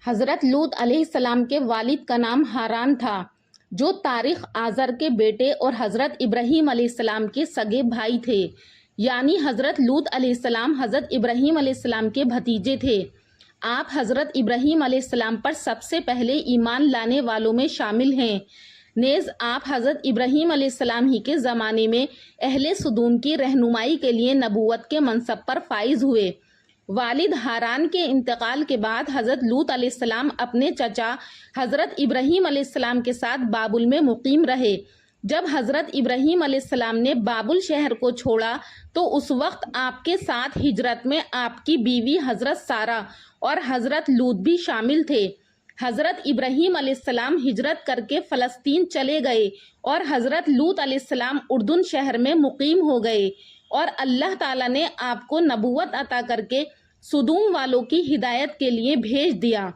حضرت لوط علیہ السلام کے والد کا نام ہاران تھا، جو تاریخ آزر کے بیٹے اور حضرت ابراہیم علیہ السلام کے سگے بھائی تھے، یعنی حضرت لوط علیہ السلام حضرت ابراہیم علیہ السلام کے بھتیجے تھے۔ آپ حضرت ابراہیم علیہ السلام پر سب سے پہلے ایمان لانے والوں میں شامل ہیں۔ نیز آپ حضرت ابراہیم علیہ السلام ہی کے زمانے میں اہل سدوم کی رہنمائی کے لیے نبوت کے منصب پر فائز ہوئے۔ والد ہاران کے انتقال کے بعد حضرت لوط علیہ السلام اپنے چچا حضرت ابراہیم علیہ السلام کے ساتھ بابل میں مقیم رہے۔ جب حضرت ابراہیم علیہ السلام نے بابل شہر کو چھوڑا تو اس وقت آپ کے ساتھ ہجرت میں آپ کی بیوی حضرت سارہ اور حضرت لوط بھی شامل تھے۔ حضرت ابراہیم علیہ السلام ہجرت کر کے فلسطین چلے گئے اور حضرت لوط علیہ السلام اردن شہر میں مقیم ہو گئے، اور اللہ تعالیٰ نے آپ کو نبوت عطا کر کے سدوم والوں کی ہدایت کے لیے بھیج دیا۔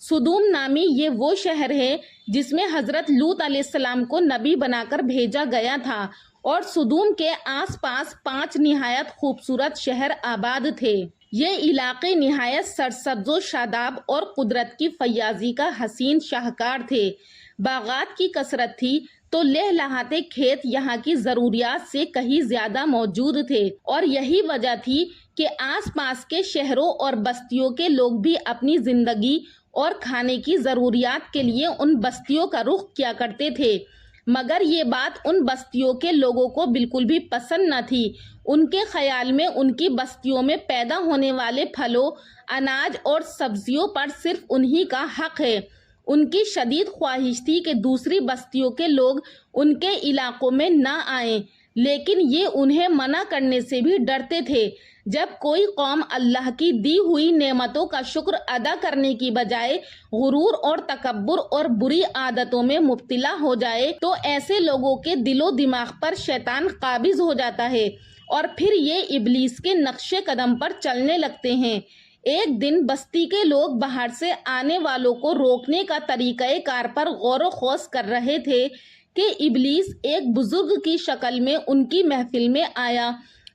سدوم نامی یہ وہ شہر ہے جس میں حضرت لوط علیہ السلام کو نبی بنا کر بھیجا گیا تھا، اور سدوم کے آس پاس 5 نہایت خوبصورت شہر آباد تھے۔ یہ علاقے نہایت سرسبز و شاداب اور قدرت کی فیاضی کا حسین شاہکار تھے۔ باغات کی کثرت تھی تو لہلہاتے کھیت یہاں کی ضروریات سے کہیں زیادہ موجود تھے، اور یہی وجہ تھی کہ آس پاس کے شہروں اور بستیوں کے لوگ بھی اپنی زندگی اور کھانے کی ضروریات کے لیے ان بستیوں کا رخ کیا کرتے تھے۔ مگر یہ بات ان بستیوں کے لوگوں کو بالکل بھی پسند نہ تھی۔ ان کے خیال میں ان کی بستیوں میں پیدا ہونے والے پھلوں، اناج اور سبزیوں پر صرف انہی کا حق ہے۔ ان کی شدید خواہش تھی کہ دوسری بستیوں کے لوگ ان کے علاقوں میں نہ آئیں، لیکن یہ انہیں منع کرنے سے بھی ڈرتے تھے۔ جب کوئی قوم اللہ کی دی ہوئی نعمتوں کا شکر ادا کرنے کی بجائے غرور اور تکبر اور بری عادتوں میں مبتلا ہو جائے تو ایسے لوگوں کے دل و دماغ پر شیطان قابض ہو جاتا ہے، اور پھر یہ ابلیس کے نقش قدم پر چلنے لگتے ہیں۔ ایک دن بستی کے لوگ باہر سے آنے والوں کو روکنے کا طریقہ کار پر غور و خوض کر رہے تھے کہ ابلیس ایک بزرگ کی شکل میں ان کی محفل میں آیا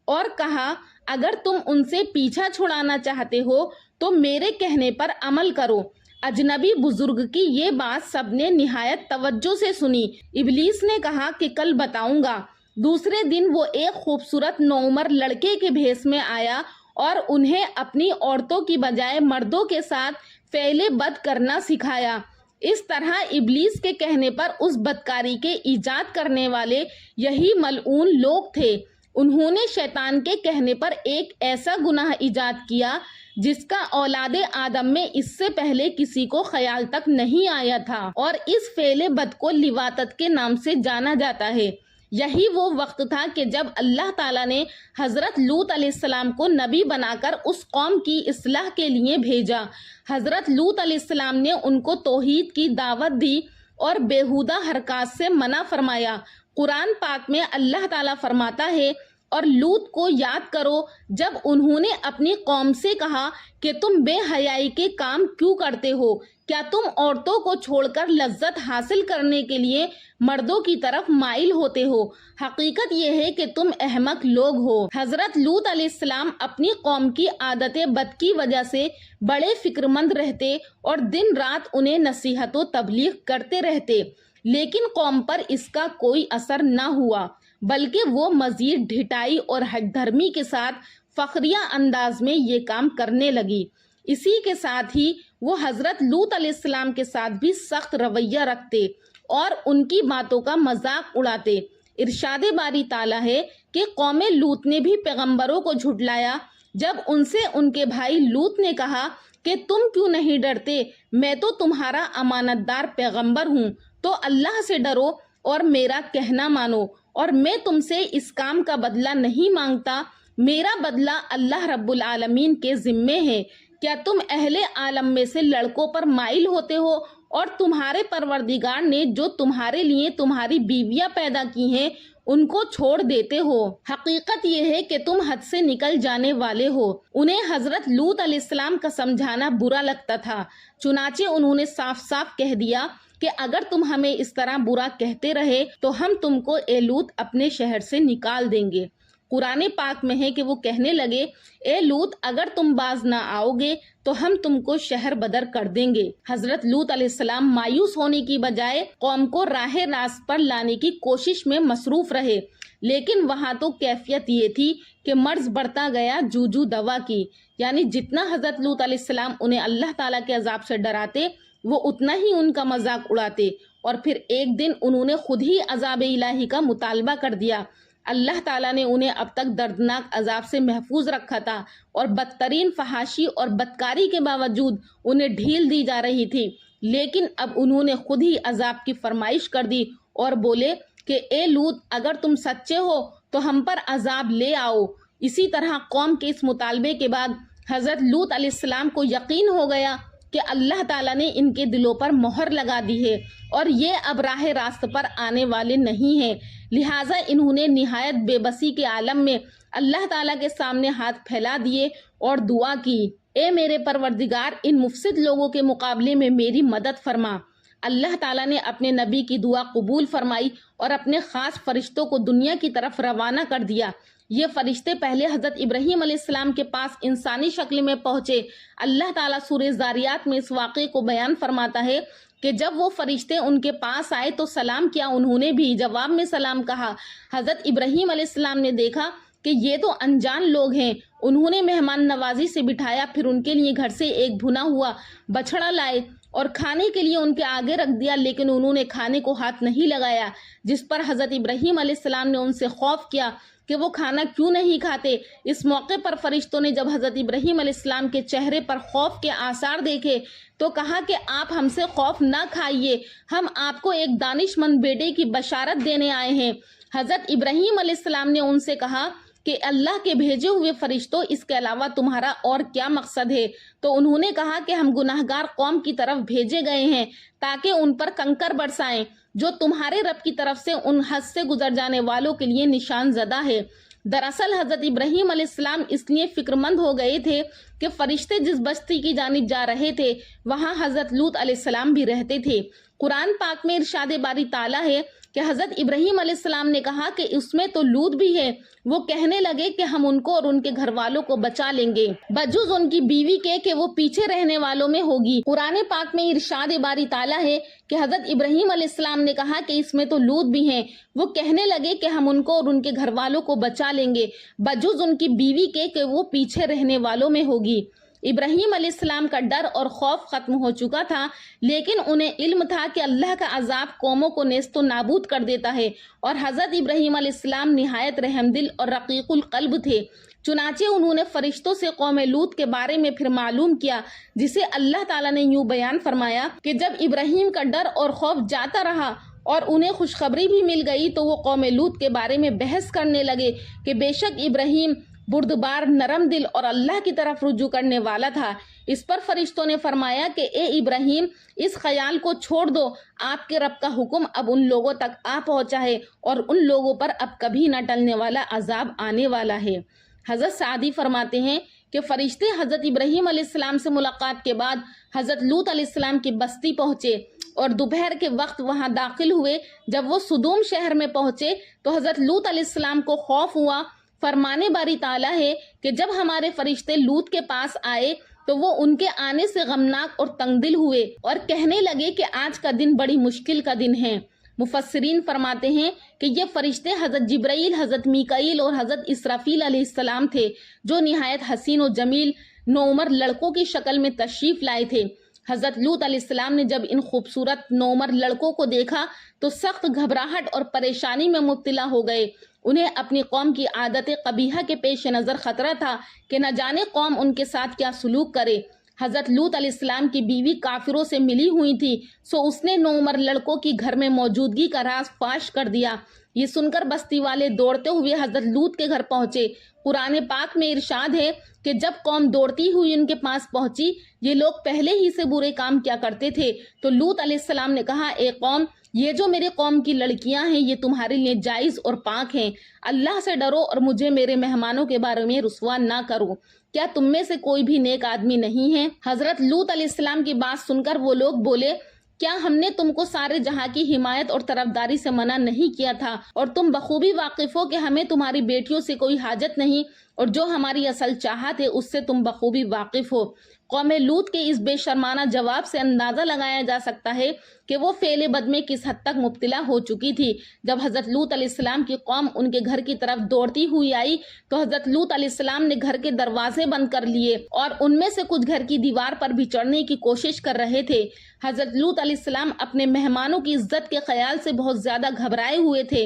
اور کہا، اگر تم ان سے پیچھا چھڑانا چاہتے ہو تو میرے کہنے پر عمل کرو۔ اجنبی بزرگ کی یہ بات سب نے نہایت توجہ سے سنی۔ ابلیس نے کہا کہ کل بتاؤں گا۔ دوسرے دن وہ ایک خوبصورت نوعمر لڑکے کے بھیس میں آیا اور انہیں اپنی عورتوں کی بجائے مردوں کے ساتھ فعل بد کرنا سکھایا۔ اس طرح ابلیس کے کہنے پر اس بدکاری کے ایجاد کرنے والے یہی ملعون لوگ تھے۔ انہوں نے شیطان کے کہنے پر ایک ایسا گناہ ایجاد کیا جس کا اولاد آدم میں اس سے پہلے کسی کو خیال تک نہیں آیا تھا، اور اس فعل بد کو لواطت کے نام سے جانا جاتا ہے۔ یہی وہ وقت تھا کہ جب اللہ تعالیٰ نے حضرت لوط علیہ السلام کو نبی بنا کر اس قوم کی اصلاح کے لیے بھیجا۔ حضرت لوط علیہ السلام نے ان کو توحید کی دعوت دی اور بیہودہ حرکات سے منع فرمایا۔ قرآن پاک میں اللہ تعالیٰ فرماتا ہے، اور لوط کو یاد کرو جب انہوں نے اپنی قوم سے کہا کہ تم بے حیائی کے کام کیوں کرتے ہو؟ کیا تم عورتوں کو چھوڑ کر لذت حاصل کرنے کے لیے مردوں کی طرف مائل ہوتے ہو؟ حقیقت یہ ہے کہ تم احمق لوگ ہو۔ حضرت لوط علیہ السلام اپنی قوم کی عادت بد کی وجہ سے بڑے فکر مند رہتے اور دن رات انہیں نصیحت و تبلیغ کرتے رہتے، لیکن قوم پر اس کا کوئی اثر نہ ہوا، بلکہ وہ مزید ڈھٹائی اور ہٹ دھرمی کے ساتھ فخریہ انداز میں یہ کام کرنے لگی۔ اسی کے ساتھ ہی وہ حضرت لوط علیہ السلام کے ساتھ بھی سخت رویہ رکھتے اور ان کی باتوں کا مذاق اڑاتے۔ ارشاد باری تعالیٰ ہے کہ قوم لوط نے بھی پیغمبروں کو جھٹلایا۔ جب ان سے ان کے بھائی لوط نے کہا کہ تم کیوں نہیں ڈرتے، میں تو تمہارا امانت دار پیغمبر ہوں، تو اللہ سے ڈرو اور میرا کہنا مانو، اور میں تم سے اس کام کا بدلہ نہیں مانگتا، میرا بدلہ اللہ رب العالمین کے ذمے ہے۔ کیا تم اہل عالم میں سے لڑکوں پر مائل ہوتے ہو، اور تمہارے پروردگار نے جو تمہارے لیے تمہاری بیویاں پیدا کی ہیں ان کو چھوڑ دیتے ہو؟ حقیقت یہ ہے کہ تم حد سے نکل جانے والے ہو۔ انہیں حضرت لوط علیہ السلام کا سمجھانا برا لگتا تھا، چنانچہ انہوں نے صاف صاف کہہ دیا کہ اگر تم ہمیں اس طرح برا کہتے رہے تو ہم تم کو اے لوط اپنے شہر سے نکال دیں گے۔ قرآن پاک میں ہے کہ وہ کہنے لگے اے لوط اگر تم باز نہ آؤ گے تو ہم تم کو شہر بدر کر دیں گے۔ حضرت لوط علیہ السلام مایوس ہونے کی بجائے قوم کو راہ راست پر لانے کی کوشش میں مصروف رہے، لیکن وہاں تو کیفیت یہ تھی کہ مرض بڑھتا گیا جوجو دوا کی، یعنی جتنا حضرت لوط علیہ السلام انہیں اللہ تعالیٰ کے عذاب سے ڈراتے وہ اتنا ہی ان کا مذاق اڑاتے، اور پھر ایک دن انہوں نے خود ہی عذاب الہی کا مطالبہ کر دیا۔ اللہ تعالیٰ نے انہیں اب تک دردناک عذاب سے محفوظ رکھا تھا اور بدترین فحاشی اور بدکاری کے باوجود انہیں ڈھیل دی جا رہی تھی، لیکن اب انہوں نے خود ہی عذاب کی فرمائش کر دی اور بولے کہ اے لوط اگر تم سچے ہو تو ہم پر عذاب لے آؤ۔ اسی طرح قوم کے اس مطالبے کے بعد حضرت لوط علیہ السلام کو یقین ہو گیا کہ اللہ تعالیٰ نے ان کے دلوں پر مہر لگا دی ہے اور یہ اب راہ راست پر آنے والے نہیں ہیں، لہٰذا انہوں نے نہایت بے بسی کے عالم میں اللہ تعالیٰ کے سامنے ہاتھ پھیلا دیے اور دعا کی، اے میرے پروردگار ان مفسد لوگوں کے مقابلے میں میری مدد فرما۔ اللہ تعالیٰ نے اپنے نبی کی دعا قبول فرمائی اور اپنے خاص فرشتوں کو دنیا کی طرف روانہ کر دیا۔ یہ فرشتے پہلے حضرت ابراہیم علیہ السلام کے پاس انسانی شکل میں پہنچے۔ اللہ تعالیٰ سورہ ذاریات میں اس واقعے کو بیان فرماتا ہے کہ جب وہ فرشتے ان کے پاس آئے تو سلام کیا، انہوں نے بھی جواب میں سلام کہا۔ حضرت ابراہیم علیہ السلام نے دیکھا کہ یہ تو انجان لوگ ہیں، انہوں نے مہمان نوازی سے بٹھایا، پھر ان کے لیے گھر سے ایک بھنا ہوا بچڑا لائے اور کھانے کے لیے ان کے آگے رکھ دیا، لیکن انہوں نے کھانے کو ہاتھ نہیں لگایا، جس پر حضرت ابراہیم علیہ السلام نے ان سے خوف کیا کہ وہ کھانا کیوں نہیں کھاتے۔ اس موقع پر فرشتوں نے جب حضرت ابراہیم علیہ السلام کے چہرے پر خوف کے آثار دیکھے تو کہا کہ آپ ہم سے خوف نہ کھائیے، ہم آپ کو ایک دانش مند بیٹے کی بشارت دینے آئے ہیں۔ حضرت ابراہیم علیہ السلام نے ان سے کہا کہ اللہ کے بھیجے ہوئے فرشتوں اس کے علاوہ تمہارا اور کیا مقصد ہے؟ تو انہوں نے کہا کہ ہم گناہگار قوم کی طرف بھیجے گئے ہیں تاکہ ان پر کنکر برسائیں جو تمہارے رب کی طرف سے ان حد سے گزر جانے والوں کے لیے نشان زدہ ہے۔ دراصل حضرت ابراہیم علیہ السلام اس لیے فکر مند ہو گئے تھے کہ فرشتے جس بستی کی جانب جا رہے تھے وہاں حضرت لوط علیہ السلام بھی رہتے تھے۔ قرآن پاک میں ارشاد باری تعالیٰ ہے کہ حضرت ابراہیم علیہ السلام نے کہا کہ اس میں تو لوط بھی ہے، وہ کہنے لگے کہ ہم ان کو اور ان کے گھر والوں کو بچا لیں گے بجز ان کی بیوی کے کہ وہ پیچھے رہنے والوں میں ہوگی۔ قرآن پاک میں ارشاد باری تعالیٰ ہے کہ حضرت ابراہیم علیہ السلام نے کہا کہ اس میں تو لوط بھی ہیں، وہ کہنے لگے کہ ہم ان کو اور ان کے گھر والوں کو بچا لیں گے بجز ان کی بیوی کے کہ وہ پیچھے رہنے والوں میں ہوگی۔ ابراہیم علیہ السلام کا ڈر اور خوف ختم ہو چکا تھا، لیکن انہیں علم تھا کہ اللہ کا عذاب قوموں کو نیست و نابود کر دیتا ہے، اور حضرت ابراہیم علیہ السلام نہایت رحم دل اور رقیق القلب تھے۔ چنانچہ انہوں نے فرشتوں سے قوم لوط کے بارے میں پھر معلوم کیا، جسے اللہ تعالیٰ نے یوں بیان فرمایا کہ جب ابراہیم کا ڈر اور خوف جاتا رہا اور انہیں خوشخبری بھی مل گئی تو وہ قوم لوط کے بارے میں بحث کرنے لگے کہ بے شک ابراہیم بردبار، نرم دل اور اللہ کی طرف رجوع کرنے والا تھا۔ اس پر فرشتوں نے فرمایا کہ اے ابراہیم اس خیال کو چھوڑ دو، آپ کے رب کا حکم اب ان لوگوں تک آ پہنچا ہے اور ان لوگوں پر اب کبھی نہ ٹلنے والا عذاب آنے والا ہے۔ حضرت سعدی فرماتے ہیں کہ فرشتے حضرت ابراہیم علیہ السلام سے ملاقات کے بعد حضرت لوط علیہ السلام کی بستی پہنچے اور دوپہر کے وقت وہاں داخل ہوئے۔ جب وہ سدوم شہر میں پہنچے تو حضرت لوط علیہ السلام کو خوف ہوا۔ فرمانے باری تعالیٰ ہے کہ جب ہمارے فرشتے لوط کے پاس آئے تو وہ ان کے آنے سے غمناک اور تنگ دل ہوئے اور کہنے لگے کہ آج کا دن بڑی مشکل کا دن ہے۔ مفسرین فرماتے ہیں کہ یہ فرشتے حضرت جبرائیل، حضرت میکائیل اور حضرت اسرافیل علیہ السلام تھے، جو نہایت حسین و جمیل نوعمر لڑکوں کی شکل میں تشریف لائے تھے۔ حضرت لوط علیہ السلام نے جب ان خوبصورت نوعمر لڑکوں کو دیکھا تو سخت گھبراہٹ اور پریشانی میں مبتلا ہو گئے۔ انہیں اپنی قوم کی عادت قبیحہ کے پیش نظر خطرہ تھا کہ نہ جانے قوم ان کے ساتھ کیا سلوک کرے۔ حضرت لوط علیہ السلام کی بیوی کافروں سے ملی ہوئی تھی، سو اس نے نوعمر لڑکوں کی گھر میں موجودگی کا راز فاش کر دیا۔ یہ سن کر بستی والے دوڑتے ہوئے حضرت لوط کے گھر پہنچے۔ قرآن پاک میں ارشاد ہے کہ جب قوم دوڑتی ہوئی ان کے پاس پہنچی، یہ لوگ پہلے ہی سے برے کام کیا کرتے تھے، تو لوط علیہ السلام نے کہا، اے قوم، یہ جو میرے قوم کی لڑکیاں ہیں یہ تمہارے لیے جائز اور پاک ہیں، اللہ سے ڈرو اور مجھے میرے مہمانوں کے بارے میں رسوا نہ کرو۔ کیا تم میں سے کوئی بھی نیک آدمی نہیں ہے؟ حضرت لوط علیہ السلام کی بات سن کر وہ لوگ بولے کیا ہم نے تم کو سارے جہاں کی حمایت اور طرفداری سے منع نہیں کیا تھا؟ اور تم بخوبی واقف ہو کہ ہمیں تمہاری بیٹیوں سے کوئی حاجت نہیں، اور جو ہماری اصل چاہت ہے اس سے تم بخوبی واقف ہو۔ قوم لوط کے اس بے شرمانہ جواب سے اندازہ لگایا جا سکتا ہے کہ وہ فعل بد میں کس حد تک مبتلا ہو چکی تھی۔ جب حضرت لوط علیہ السلام کی قوم ان کے گھر کی طرف دوڑتی ہوئی آئی تو حضرت لوط علیہ السلام نے گھر کے دروازے بند کر لیے اور ان میں سے کچھ گھر کی دیوار پر بھی چڑھنے کی کوشش کر رہے تھے۔ حضرت لوط علیہ السلام اپنے مہمانوں کی عزت کے خیال سے بہت زیادہ گھبرائے ہوئے تھے،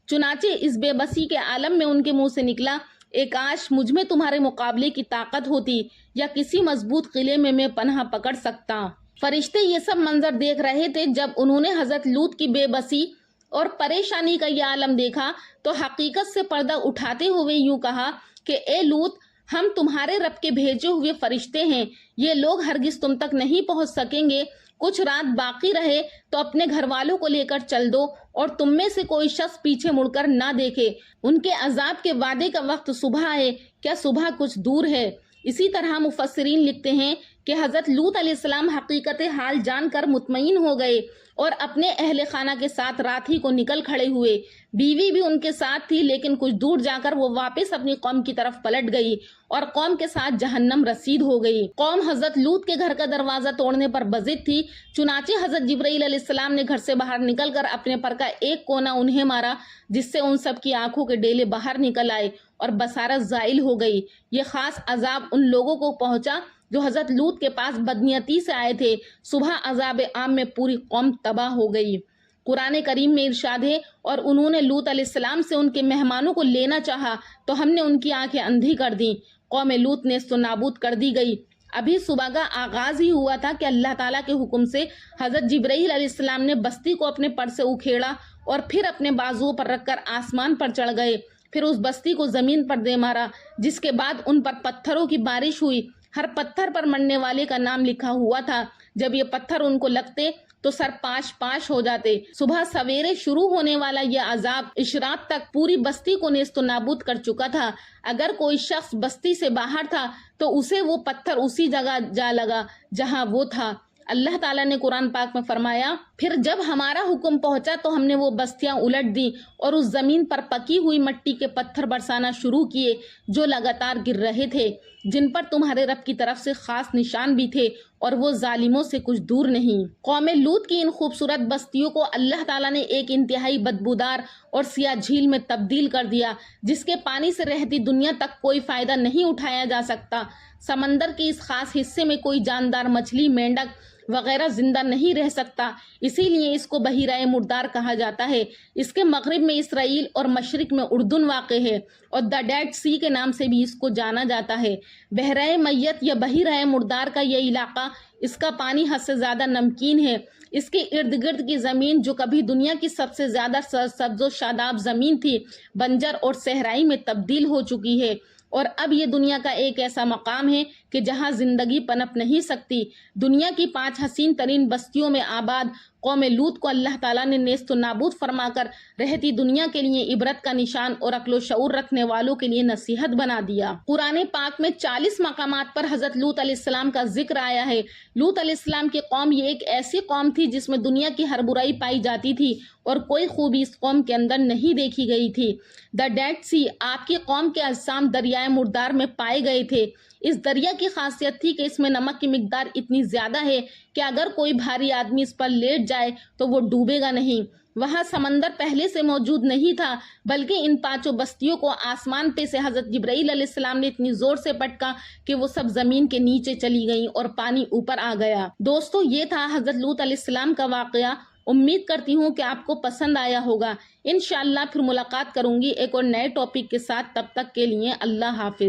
چنانچہ اس بے بسی کے عالم میں ان کے منہ سے نکلا، اے کاش مجھ میں تمہارے مقابلے کی طاقت ہوتی یا کسی مضبوط قلعے میں میں پناہ پکڑ سکتا۔ فرشتے یہ سب منظر دیکھ رہے تھے۔ جب انہوں نے حضرت لوط کی بے بسی اور پریشانی کا یہ عالم دیکھا تو حقیقت سے پردہ اٹھاتے ہوئے یوں کہا کہ اے لوط، ہم تمہارے رب کے بھیجے ہوئے فرشتے ہیں، یہ لوگ ہرگز تم تک نہیں پہنچ سکیں گے۔ کچھ رات باقی رہے تو اپنے گھر والوں کو لے کر چل دو اور تم میں سے کوئی شخص پیچھے مڑ کر نہ دیکھے۔ ان کے عذاب کے وعدے کا وقت صبح ہے، کیا صبح کچھ دور ہے؟ اسی طرح مفسرین لکھتے ہیں کہ حضرت لوط علیہ السلام حقیقت حال جان کر مطمئن ہو گئے اور اپنے اہل خانہ کے ساتھ رات ہی کو نکل کھڑے ہوئے۔ بیوی بھی ان کے ساتھ تھی، لیکن کچھ دور جا کر وہ واپس اپنی قوم کی طرف پلٹ گئی اور قوم کے ساتھ جہنم رسید ہو گئی۔ قوم حضرت لوط کے گھر کا دروازہ توڑنے پر بضد تھی، چنانچہ حضرت جبرائیل علیہ السلام نے گھر سے باہر نکل کر اپنے پر کا ایک کونا انہیں مارا، جس سے ان سب کی آنکھوں کے ڈیلے باہر نکل آئے اور بصارت زائل ہو گئی۔ یہ خاص عذاب ان لوگوں کو پہنچا جو حضرت لوط کے پاس بدنیتی سے آئے تھے۔ صبح عذاب عام میں پوری قوم تباہ ہو گئی۔ قرآن کریم میں ارشاد ہے، اور انہوں نے لوط علیہ السلام سے ان کے مہمانوں کو لینا چاہا تو ہم نے ان کی آنکھیں اندھی کر دیں۔ قوم لوط نیست و نابود کر دی گئی۔ ابھی صبح کا آغاز ہی ہوا تھا کہ اللہ تعالیٰ کے حکم سے حضرت جبرائیل علیہ السلام نے بستی کو اپنے پر سے اکھیڑا اور پھر اپنے بازوؤں پر رکھ کر آسمان پر چڑھ گئے، پھر اس بستی کو زمین پر دے مارا، جس کے بعد ان پر پتھروں کی بارش ہوئی۔ ہر پتھر پر مرنے والے کا نام لکھا ہوا تھا۔ جب یہ پتھر ان کو لگتے تو سر پاش پاش ہو جاتے۔ صبح سویرے شروع ہونے والا یہ عذاب اشراق تک پوری بستی کو نیست و نابود کر چکا تھا۔ اگر کوئی شخص بستی سے باہر تھا تو اسے وہ پتھر اسی جگہ جا لگا جہاں وہ تھا۔ اللہ تعالیٰ نے قرآن پاک میں فرمایا، پھر جب ہمارا حکم پہنچا تو ہم نے وہ بستیاں الٹ دی اور اس زمین پر پکی ہوئی مٹی کے پتھر برسانا شروع کیے جو لگاتار گر رہے تھے، جن پر تمہارے رب کی طرف سے خاص نشان بھی تھے، اور وہ ظالموں سے کچھ دور نہیں۔ قوم لوط کی ان خوبصورت بستیوں کو اللہ تعالیٰ نے ایک انتہائی بدبودار اور سیاہ جھیل میں تبدیل کر دیا، جس کے پانی سے رہتی دنیا تک کوئی فائدہ نہیں اٹھایا جا سکتا۔ سمندر کے اس خاص حصے میں کوئی جاندار مچھلی، مینڈک وغیرہ زندہ نہیں رہ سکتا، اسی لیے اس کو بحیرہ مردار کہا جاتا ہے۔ اس کے مغرب میں اسرائیل اور مشرق میں اردن واقع ہے، اور دا ڈیڈ سی کے نام سے بھی اس کو جانا جاتا ہے۔ بحیرہ میت یا بحیرہ مردار کا یہ علاقہ، اس کا پانی حد سے زیادہ نمکین ہے۔ اس کے ارد گرد کی زمین، جو کبھی دنیا کی سب سے زیادہ سبز و شاداب زمین تھی، بنجر اور صحرائی میں تبدیل ہو چکی ہے، اور اب یہ دنیا کا ایک ایسا مقام ہے کہ جہاں زندگی پنپ نہیں سکتی۔ دنیا کی 5 حسین ترین بستیوں میں آباد قوم لوط کو اللہ تعالیٰ نے نیست و نابود فرما کر رہتی دنیا کے لیے عبرت کا نشان اور عقل و شعور رکھنے والوں کے لیے نصیحت بنا دیا۔ قرآن پاک میں 40 مقامات پر حضرت لوط علیہ السلام کا ذکر آیا ہے۔ لوط علیہ السلام کی قوم یہ ایک ایسی قوم تھی جس میں دنیا کی ہر برائی پائی جاتی تھی، اور کوئی خوبی اس قوم کے اندر نہیں دیکھی گئی تھی۔ دا ڈیڈ سی، آپ کی قوم کے اجسام دریائے مردار میں پائے گئے تھے۔ اس دریا کی خاصیت تھی کہ اس میں نمک کی مقدار اتنی زیادہ ہے کہ اگر کوئی بھاری آدمی اس پر لیٹ جائے تو وہ ڈوبے گا نہیں۔ وہاں سمندر پہلے سے موجود نہیں تھا، بلکہ ان 5 بستیوں کو آسمان پہ سے حضرت جبرائیل علیہ السلام نے اتنی زور سے پٹکا کہ وہ سب زمین کے نیچے چلی گئیں اور پانی اوپر آ گیا۔ دوستو، یہ تھا حضرت لوط علیہ السلام کا واقعہ۔ امید کرتی ہوں کہ آپ کو پسند آیا ہوگا۔ انشاءاللہ پھر ملاقات کروں گی ایک اور نئے ٹاپک کے ساتھ، تب تک کے لیے اللہ حافظ۔